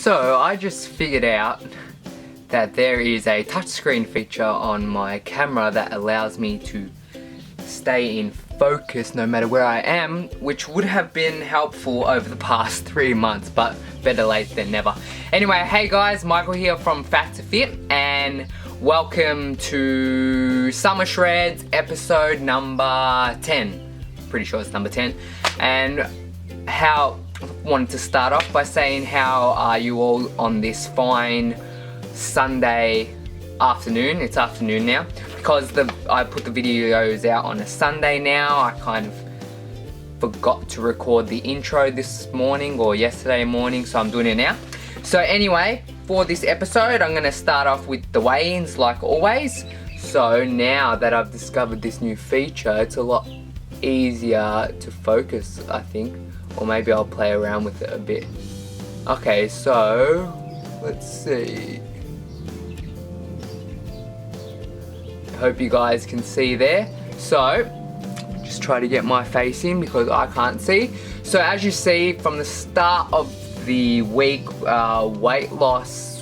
So I just figured out that there is a touchscreen feature on my camera that allows me to stay in focus no matter where I am, which would have been helpful over the past 3 months, but better late than never. Anyway, hey guys, Michael here from Fat to Fit, and welcome to Summer Shreds episode number 10. Pretty sure it's number 10. And I wanted to start off by saying how are you all on this fine Sunday afternoon. It's afternoon now because I put the videos out on a Sunday now. I kind of forgot to record the intro this morning or yesterday morning, so I'm doing it now. So anyway, for this episode I'm going to start off with the weigh-ins like always. So now that I've discovered this new feature, it's a lot easier to focus, I think, or maybe I'll play around with it a bit. Okay, so let's see. I hope you guys can see there. So just try to get my face in because I can't see. So as you see from the start of the week, weight loss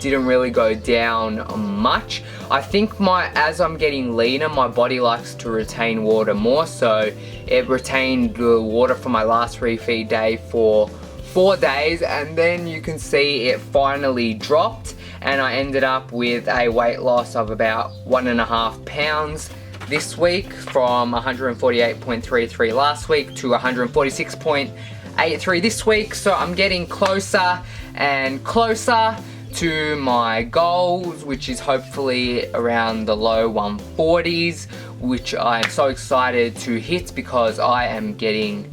didn't really go down much. I think as I'm getting leaner, my body likes to retain water more, so it retained the water from my last refeed day for 4 days, and then you can see it finally dropped, and I ended up with a weight loss of about 1.5 pounds this week, from 148.33 last week to 146.83 this week. So I'm getting closer and closer to my goals, which is hopefully around the low 140s, which I'm so excited to hit because I am getting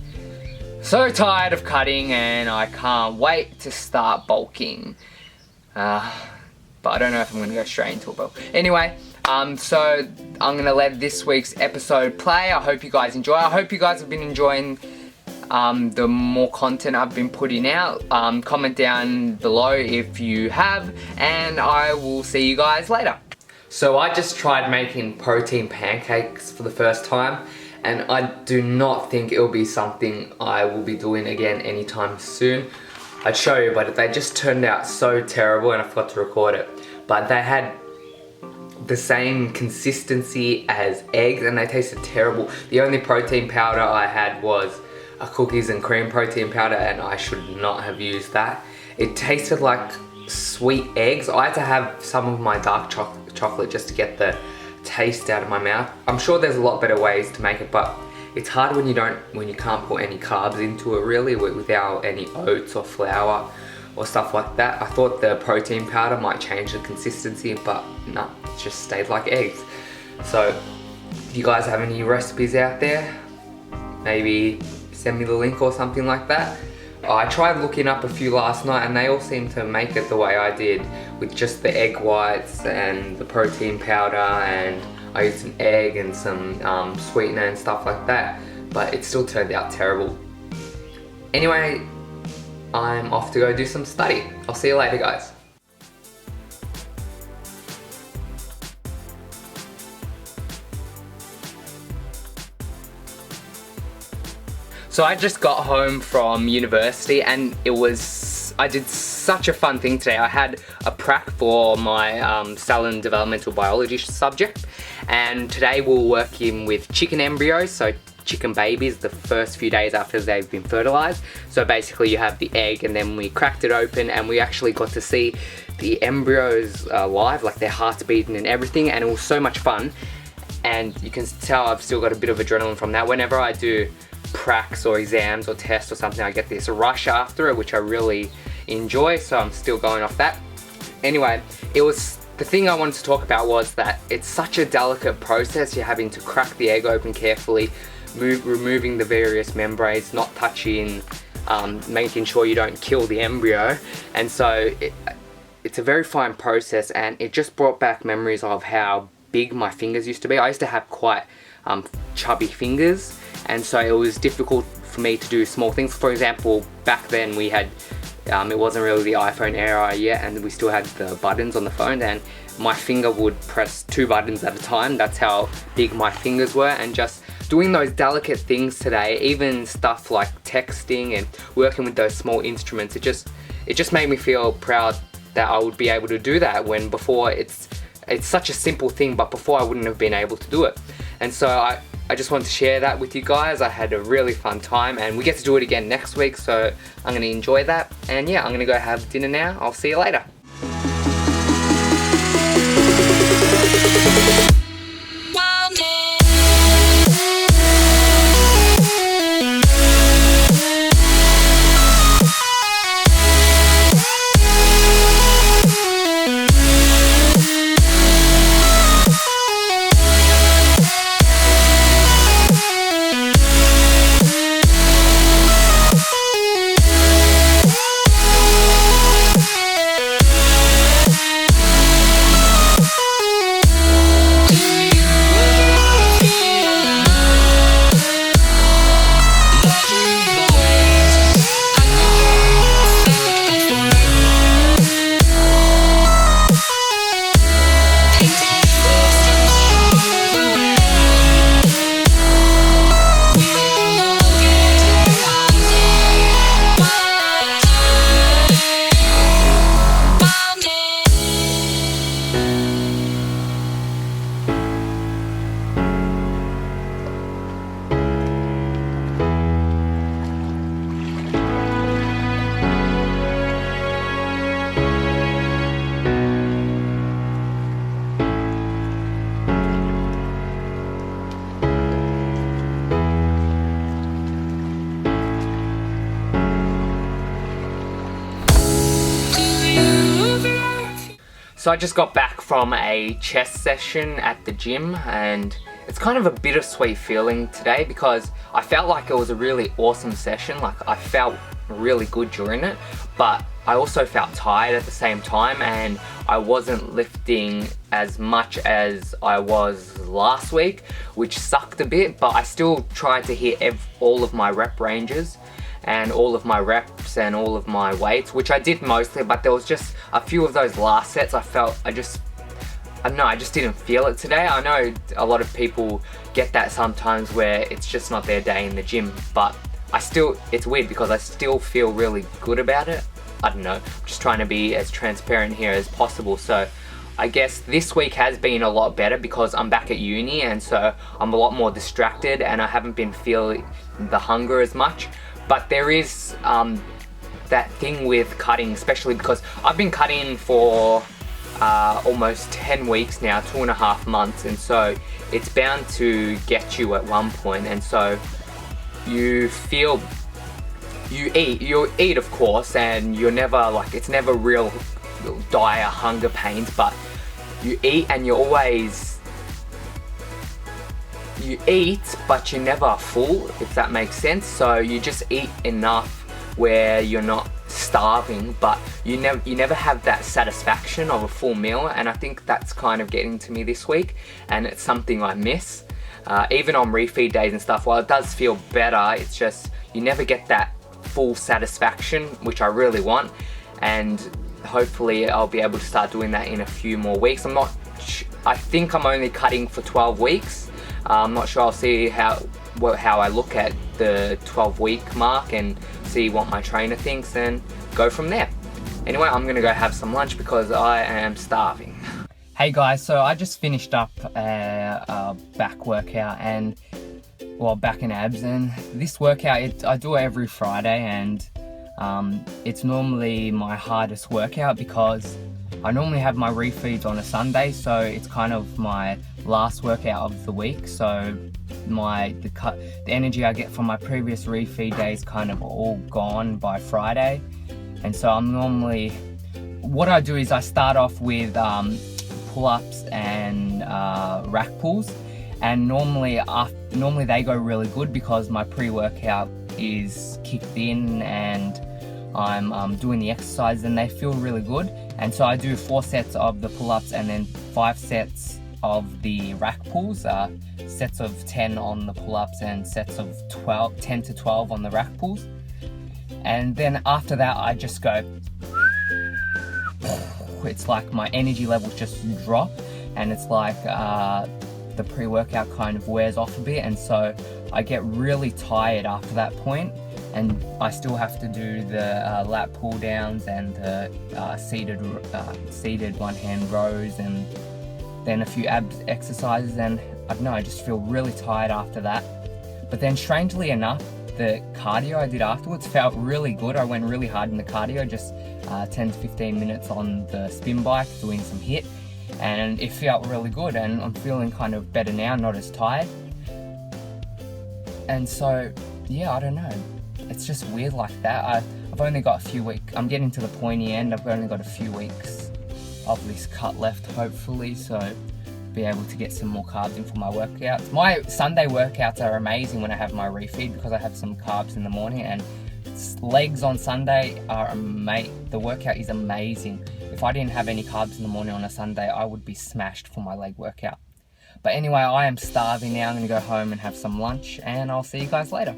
so tired of cutting and I can't wait to start bulking. But I don't know if I'm going to go straight into a bulk. Anyway, so I'm going to let this week's episode play. I hope you guys enjoy. I hope you guys have been enjoying the more content I've been putting out. Comment down below if you have, and I will see you guys later. So I just tried making protein pancakes for the first time, and I do not think it'll be something I will be doing again anytime soon. I'd show you, but they just turned out so terrible and I forgot to record it. But they had the same consistency as eggs and they tasted terrible. The only protein powder I had was a cookies and cream protein powder, and I should not have used that. It tasted like sweet eggs. I had to have some of my dark chocolate just to get the taste out of my mouth. I'm sure there's a lot better ways to make it, but it's hard when you can't put any carbs into it really, without any oats or flour or stuff like that. I thought the protein powder might change the consistency, but no, it just stayed like eggs. So if you guys have any recipes out there, maybe send me the link or something like that. I tried looking up a few last night and they all seem to make it the way I did, with just the egg whites and the protein powder, and I used an egg and some sweetener and stuff like that, but it still turned out terrible. Anyway, I'm off to go do some study. I'll see you later, guys. So I just got home from university and I did such a fun thing today. I had a prac for my cell and developmental biology subject, and today we're working with chicken embryos, so chicken babies, the first few days after they've been fertilized. So basically you have the egg, and then we cracked it open and we actually got to see the embryos live, like their hearts beating and everything, and it was so much fun. And you can tell I've still got a bit of adrenaline from that. Whenever I do pracs or exams or tests or something, I get this rush after it, which I really enjoy, so I'm still going off that. Anyway, the thing I wanted to talk about was that it's such a delicate process. You're having to crack the egg open carefully, removing the various membranes, not touching, making sure you don't kill the embryo, and so it's a very fine process, and it just brought back memories of how big my fingers used to be. I used to have quite chubby fingers, and so it was difficult for me to do small things. For example, back then we had, it wasn't really the iPhone era yet, and we still had the buttons on the phone, and my finger would press 2 buttons at a time. That's how big my fingers were, and just doing those delicate things today, even stuff like texting and working with those small instruments, it just made me feel proud that I would be able to do that, when before it's such a simple thing, but before I wouldn't have been able to do it. And so I just wanted to share that with you guys. I had a really fun time, and we get to do it again next week, so I'm gonna enjoy that. And yeah, I'm gonna go have dinner now. I'll see you later. So I just got back from a chest session at the gym, and it's kind of a bittersweet feeling today because I felt like it was a really awesome session. Like, I felt really good during it, but I also felt tired at the same time, and I wasn't lifting as much as I was last week, which sucked a bit, but I still tried to hit all of my rep ranges and all of my reps and all of my weights, which I did mostly, but there was just a few of those last sets I just didn't feel it today. I know a lot of people get that sometimes where it's just not their day in the gym, but it's weird because I still feel really good about it. I don't know, I'm just trying to be as transparent here as possible. So I guess this week has been a lot better because I'm back at uni, and so I'm a lot more distracted and I haven't been feeling the hunger as much. But there is that thing with cutting, especially because I've been cutting for almost 10 weeks now, 2.5 months, and so it's bound to get you at one point. And so you eat of course, and you're never like, it's never real dire hunger pains, but you eat and you eat, but you're never full, if that makes sense. So you just eat enough where you're not starving, but you never have that satisfaction of a full meal, and I think that's kind of getting to me this week, and it's something I miss. Even on refeed days and stuff, while it does feel better, it's just you never get that full satisfaction, which I really want, and hopefully I'll be able to start doing that in a few more weeks. I think I'm only cutting for 12 weeks. I'm not sure. I'll see how I look at the 12-week mark and see what my trainer thinks and go from there. Anyway, I'm gonna go have some lunch because I am starving. Hey guys, so I just finished up a back workout, and back and abs, and this workout I do it every Friday, and it's normally my hardest workout because I normally have my refeeds on a Sunday, so it's kind of my last workout of the week. So the energy I get from my previous refeed days kind of all gone by Friday, and so what I do is I start off with pull-ups and rack pulls, and normally they go really good because my pre-workout is kicked in and I'm doing the exercise, and they feel really good. And so I do 4 sets of the pull-ups and then 5 sets of the rack pulls, sets of 10 on the pull-ups and sets of 10 to 12 on the rack pulls. And then after that I just go, it's like my energy levels just drop, and it's like the pre-workout kind of wears off a bit, and so I get really tired after that point. and I still have to do the lat pull downs and the seated one hand rows, and then a few abs exercises, and I don't know, I just feel really tired after that. But then strangely enough, the cardio I did afterwards felt really good. I went really hard in the cardio, just 10 to 15 minutes on the spin bike doing some HIIT, and it felt really good, and I'm feeling kind of better now, not as tired. And so yeah, I don't know, it's just weird like that. I've only got a few weeks, I'm getting to the pointy end, I've only got a few weeks of this cut left hopefully, so be able to get some more carbs in for my workouts. My Sunday workouts are amazing when I have my refeed, because I have some carbs in the morning, and legs on Sunday are amazing. The workout is amazing. If I didn't have any carbs in the morning on a Sunday, I would be smashed for my leg workout. But anyway, I am starving now. I'm gonna go home and have some lunch, and I'll see you guys later.